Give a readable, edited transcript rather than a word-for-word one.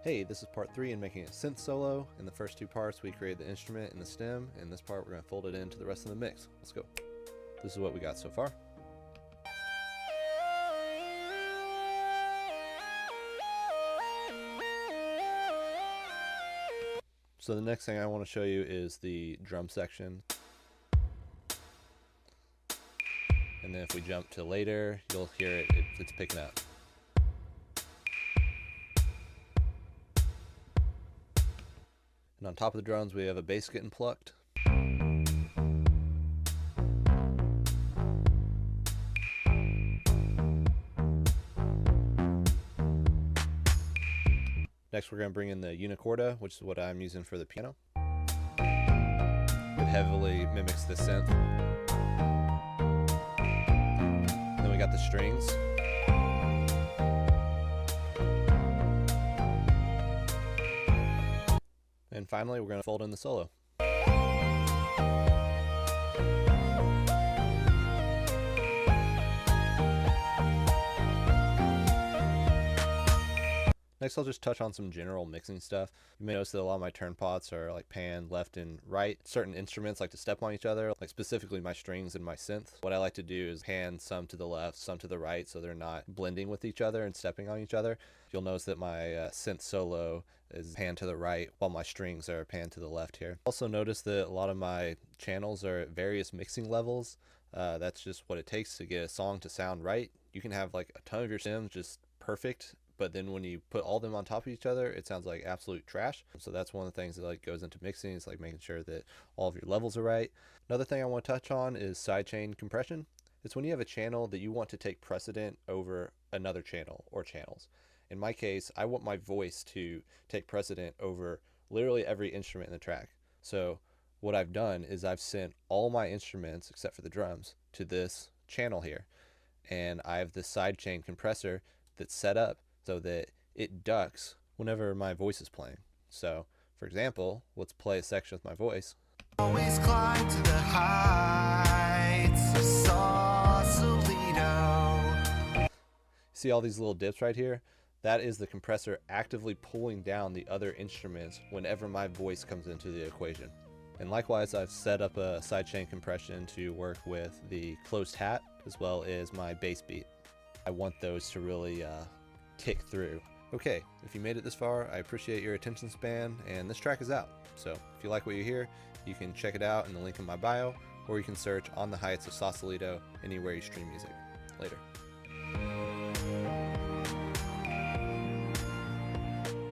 Hey, this is part 3 in making a synth solo. In the first two parts we created the instrument and the stem, and this part we're going to fold it into the rest of the mix. Let's go. This is what we got so far. So the next thing I want to show you is the drum section. And then if we jump to later, you'll hear it's picking up. And on top of the drums, we have a bass getting plucked. Next, we're going to bring in the unicorda, which is what I'm using for the piano. It heavily mimics the synth. Then we got the strings. And finally, we're going to fold in the solo. Next, I'll just touch on some general mixing stuff. You may notice that a lot of my turn pots are like panned left and right. Certain instruments like to step on each other, like specifically my strings and my synth. What I like to do is pan some to the left, some to the right, so they're not blending with each other and stepping on each other. You'll notice that my synth solo is panned to the right while my strings are panned to the left here. Also notice that a lot of my channels are at various mixing levels. That's just what it takes to get a song to sound right. You can have like a ton of your stems just perfect, but then when you put all of them on top of each other, it sounds like absolute trash. So that's one of the things that like goes into mixing, is like making sure that all of your levels are right. Another thing I want to touch on is sidechain compression. It's when you have a channel that you want to take precedent over another channel or channels. In my case, I want my voice to take precedent over literally every instrument in the track. So what I've done is I've sent all my instruments, except for the drums, to this channel here. And I have this sidechain compressor that's set up so that it ducks whenever my voice is playing. So, for example, let's play a section with my voice. Always climb to the heights of Sausalito. See all these little dips right here? That is the compressor actively pulling down the other instruments whenever my voice comes into the equation. And likewise, I've set up a sidechain compression to work with the closed hat as well as my bass beat. I want those to really kick through. Okay, if you made it this far, I appreciate your attention span, and this track is out. So if you like what you hear, you can check it out in the link in my bio, or you can search On the Heights of Sausalito anywhere you stream music. Later.